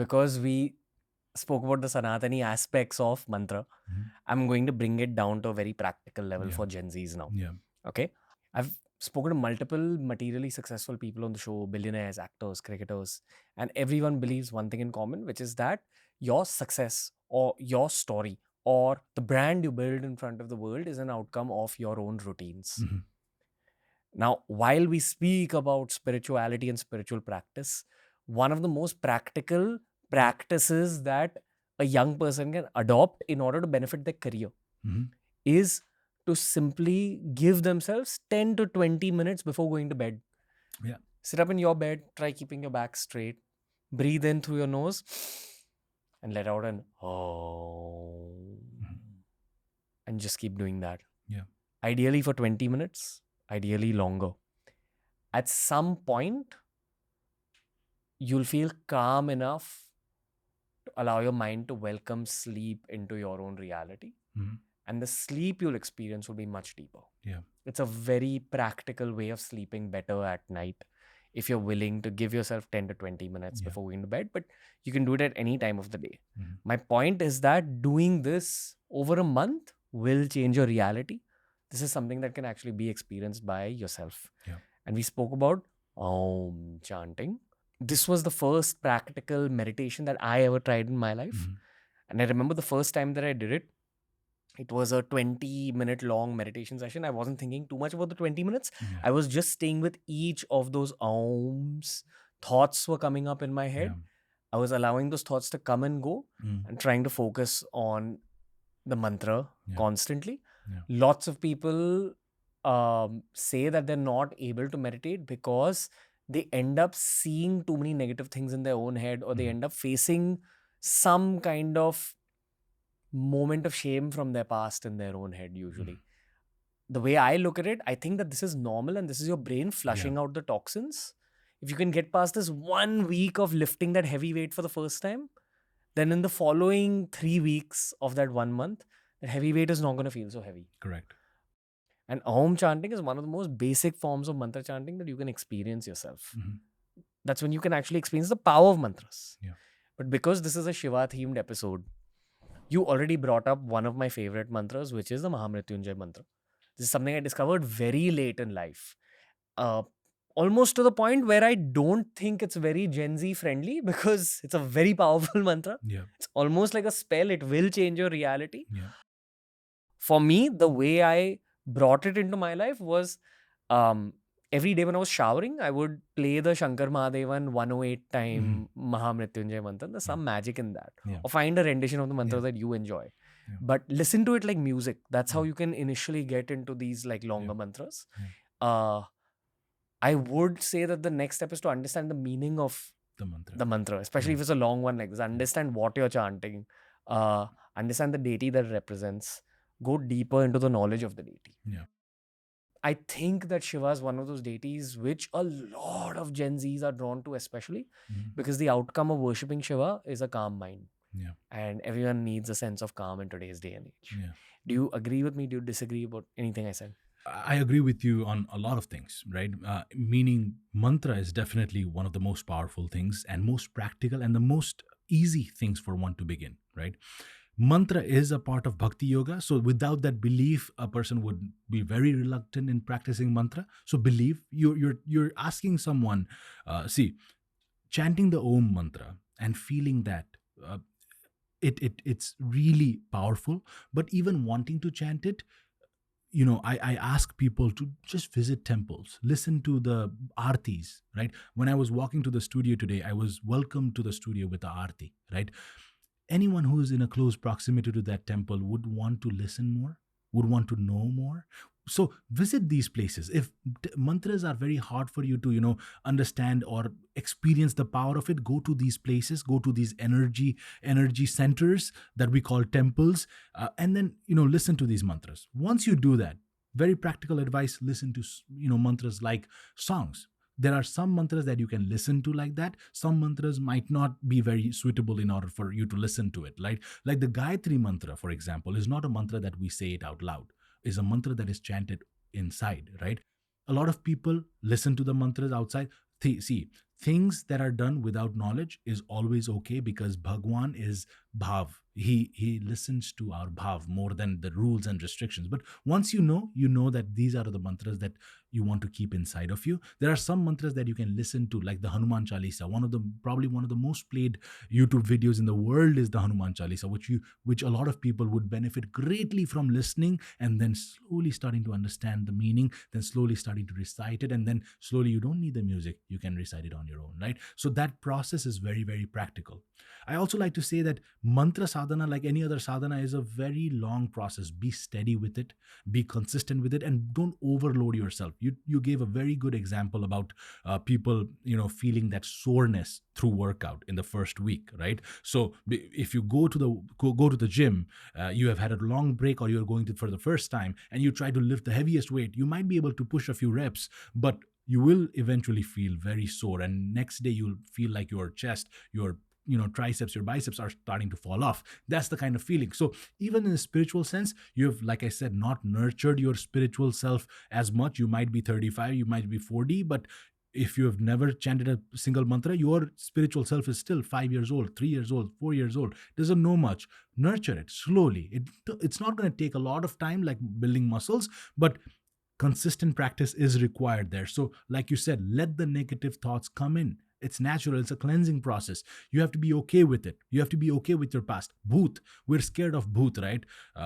because we spoke about the Sanatani aspects of mantra, I'm going to bring it down to a very practical level for Gen Zs now. Yeah. Okay. I've spoken to multiple materially successful people on the show, billionaires, actors, cricketers, and everyone believes one thing in common, which is that your success or your story or the brand you build in front of the world is an outcome of your own routines. Now, while we speak about spirituality and spiritual practice, one of the most practical practices that a young person can adopt in order to benefit their career is to simply give themselves 10 to 20 minutes before going to bed. Yeah. Sit up in your bed, try keeping your back straight, breathe in through your nose, and let out an oh. And just keep doing that. Yeah. Ideally for 20 minutes, ideally longer. At some point, you'll feel calm enough to allow your mind to welcome sleep into your own reality. And the sleep you'll experience will be much deeper. Yeah. It's a very practical way of sleeping better at night if you're willing to give yourself 10 to 20 minutes before going to bed, but you can do it at any time of the day. My point is that doing this over a month will change your reality. This is something that can actually be experienced by yourself. Yeah. And we spoke about Om chanting. This was the first practical meditation that I ever tried in my life. And I remember the first time that I did it, it was a 20-minute long meditation session. I wasn't thinking too much about the 20 minutes. I was just staying with each of those ohms. Thoughts were coming up in my head. I was allowing those thoughts to come and go and trying to focus on the mantra constantly. Lots of people say that they're not able to meditate because they end up seeing too many negative things in their own head, or they end up facing some kind of moment of shame from their past in their own head usually. The way I look at it, I think that this is normal and this is your brain flushing out the toxins. If you can get past this 1 week of lifting that heavy weight for the first time, then in the following 3 weeks of that 1 month, that heavy weight is not going to feel so heavy. Correct. And Om chanting is one of the most basic forms of mantra chanting that you can experience yourself. That's when you can actually experience the power of mantras. But because this is a Shiva themed episode, you already brought up one of my favorite mantras, which is the Maha Mrityunjaya Mantra. This is something I discovered very late in life. Almost to the point where I don't think it's very Gen Z friendly because it's a very powerful mantra. It's almost like a spell. It will change your reality. For me, the way I brought it into my life was every day when I was showering, I would play the Shankar Mahadevan 108 time Maha Mrityunjaya Mantra. There's some magic in that. Or find a rendition of the mantra that you enjoy. But listen to it like music. That's how you can initially get into these like longer mantras. I would say that the next step is to understand the meaning of the mantra, especially if it's a long one like this. Understand what you're chanting. Understand the deity that it represents. Go deeper into the knowledge of the deity. I think that Shiva is one of those deities which a lot of Gen Zs are drawn to, especially because the outcome of worshipping Shiva is a calm mind. And everyone needs a sense of calm in today's day and age. Do you agree with me? Do you disagree about anything I said? I agree with you on a lot of things, right? Meaning mantra is definitely one of the most powerful things and most practical and the most easy things for one to begin, right? Mantra is a part of bhakti yoga. So without that belief, a person would be very reluctant in practicing mantra. So believe, you're asking someone, chanting the Om mantra and feeling that it's really powerful. But even wanting to chant it, I ask people to just visit temples, listen to the aartis, right? When I was walking to the studio today, I was welcomed to the studio with the aarti, right? Anyone who is in a close proximity to that temple would want to listen more, would want to know more. So visit these places. If mantras are very hard for you to, understand or experience the power of it, go to these places, go to these energy centers that we call temples, and then, listen to these mantras. Once you do that, very practical advice, listen to, mantras like songs. There are some mantras that you can listen to like that. Some mantras might not be very suitable in order for you to listen to it, right? Like the Gayatri mantra, for example, is not a mantra that we say it out loud. It's a mantra that is chanted inside, right? A lot of people listen to the mantras outside. See, things that are done without knowledge is always okay, because Bhagwan is bhav. He listens to our bhav more than the rules and restrictions. But once you know that these are the mantras that you want to keep inside of you. There are some mantras that you can listen to, like the Hanuman Chalisa. Probably one of the most played YouTube videos in the world is the Hanuman Chalisa, which a lot of people would benefit greatly from listening, and then slowly starting to understand the meaning, then slowly starting to recite it, and then slowly you don't need the music, you can recite it on your own, right? So that process is very, very practical. I also like to say that mantra sadhana, like any other sadhana, is a very long process. Be steady with it, be consistent with it, and don't overload yourself. You gave a very good example about people, feeling that soreness through workout in the first week, right? So if you go to the gym, you have had a long break, or you're going to for the first time, and you try to lift the heaviest weight, you might be able to push a few reps, but you will eventually feel very sore, and next day you'll feel like your chest, your triceps, your biceps are starting to fall off. That's the kind of feeling. So even in a spiritual sense, you have, like I said, not nurtured your spiritual self as much. You might be 35, you might be 40, but if you have never chanted a single mantra, your spiritual self is still 5 years old, 3 years old, 4 years old, doesn't know much. Nurture it slowly. It's not going to take a lot of time, like building muscles, but consistent practice is required there. So like you said, let the negative thoughts come in. It's natural. It's a cleansing process. You have to be okay with it. You have to be okay with your past. Bhoot. We're scared of bhoot, right?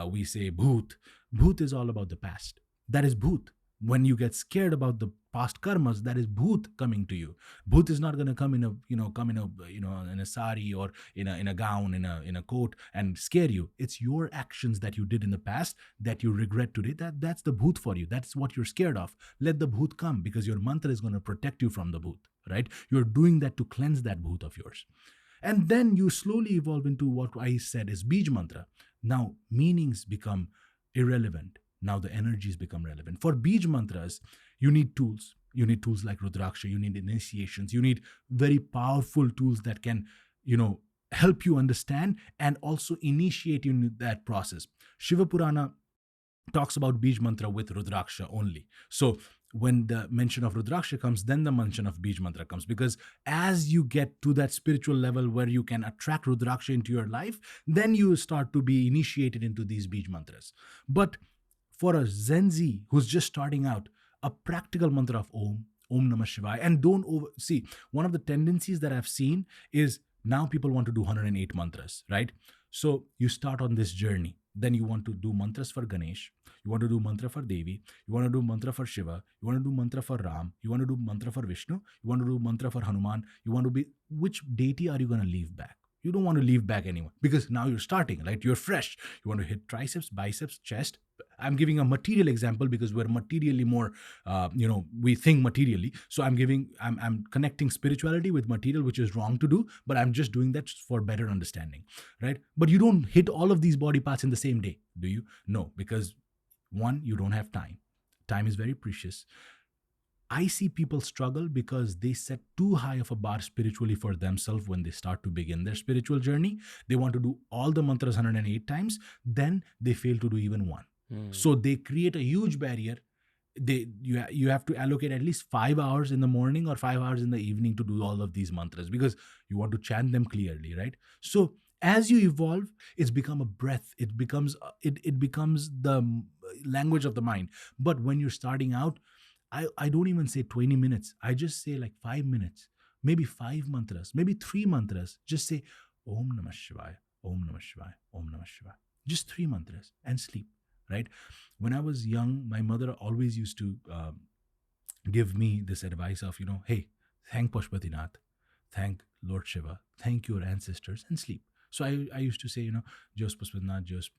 We say bhoot. Bhoot is all about the past. That is bhoot. When you get scared about the past karmas, that is bhoot coming to you. Bhoot is not going to come in a sari, or in a gown, in a coat, and scare you. It's your actions that you did in the past that you regret today. That's the bhoot for you. That's what you're scared of. Let the bhoot come, because your mantra is going to protect you from the bhoot, right? You're doing that to cleanse that bhoot of yours. And then you slowly evolve into what I said is Bij mantra. Now meanings become irrelevant. Now the energies become relevant. For Bij mantras, you need tools. You need tools like Rudraksha. You need initiations. You need very powerful tools that can, help you understand and also initiate you in that process. Shiva Purana talks about Bij mantra with Rudraksha only. So when the mention of Rudraksha comes, then the mention of Bij mantra comes, because as you get to that spiritual level where you can attract Rudraksha into your life, then you start to be initiated into these Bij mantras. But for a Zen Z who's just starting out, a practical mantra of Om Namah Shivaya, and don't see, one of the tendencies that I've seen is now people want to do 108 mantras, right? So you start on this journey. Then you want to do mantras for Ganesh. You want to do mantra for Devi. You want to do mantra for Shiva. You want to do mantra for Ram. You want to do mantra for Vishnu. You want to do mantra for Hanuman. You want to be, which deity are you going to leave back? You don't want to leave back anyone, because now you're starting, right? You're fresh. You want to hit triceps, biceps, chest. I'm giving a material example because we're materially more, we think materially. So I'm connecting spirituality with material, which is wrong to do, but I'm just doing that for better understanding, right? But you don't hit all of these body parts in the same day, do you? No, because one, you don't have time. Time is very precious. I see people struggle because they set too high of a bar spiritually for themselves when they start to begin their spiritual journey. They want to do all the mantras 108 times, then they fail to do even one. So they create a huge barrier. You have to allocate at least 5 hours in the morning or 5 hours in the evening to do all of these mantras, because you want to chant them clearly, right? So as you evolve, it's become a breath. It becomes the language of the mind. But when you're starting out, I don't even say 20 minutes. I just say like 5 minutes, maybe 5 mantras, maybe 3 mantras. Just say Om Namah Shivaya, Om Namah Shivaya, Om Namah Shivaya. Just 3 mantras and sleep, right? When I was young, my mother always used to give me this advice of, hey, thank Pashupatinath, thank Lord Shiva, thank your ancestors, and sleep. So I used to say, Jos Pashupatinath, Jos,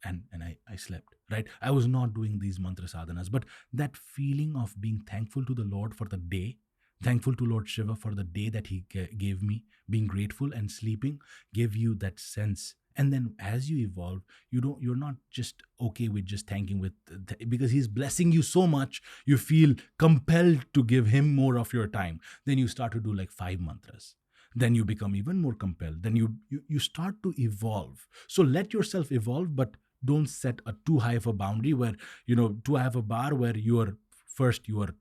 and I slept, right? I was not doing these mantra sadhanas, but that feeling of being thankful to the Lord for the day, thankful to Lord Shiva for the day that he gave me, being grateful and sleeping, gave you that sense. And then as you evolve, you're not just okay with just thanking because he's blessing you so much, you feel compelled to give him more of your time. Then you start to do like 5 mantras. Then you become even more compelled. Then you start to evolve. So let yourself evolve, but don't set a too high of a boundary where, too high of a bar where you are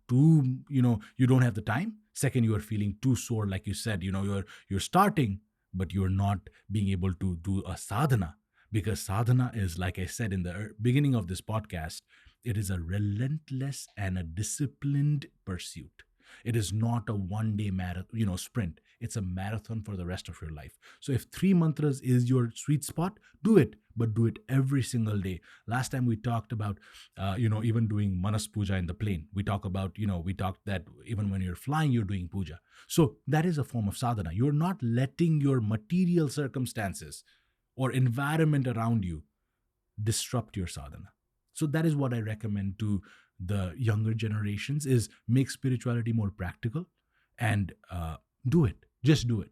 too, you don't have the time. Second, you are feeling too sore, like you said, you're starting, but you're not being able to do a sadhana, because sadhana is, like I said in the beginning of this podcast, it is a relentless and a disciplined pursuit. It is not a one-day marathon, sprint. It's a marathon for the rest of your life. So if 3 mantras is your sweet spot, do it, but do it every single day. Last time we talked about, even doing manas puja in the plane. We talked that even when you're flying, you're doing puja. So that is a form of sadhana. You're not letting your material circumstances or environment around you disrupt your sadhana. So that is what I recommend to the younger generations, is make spirituality more practical and do it. Just do it.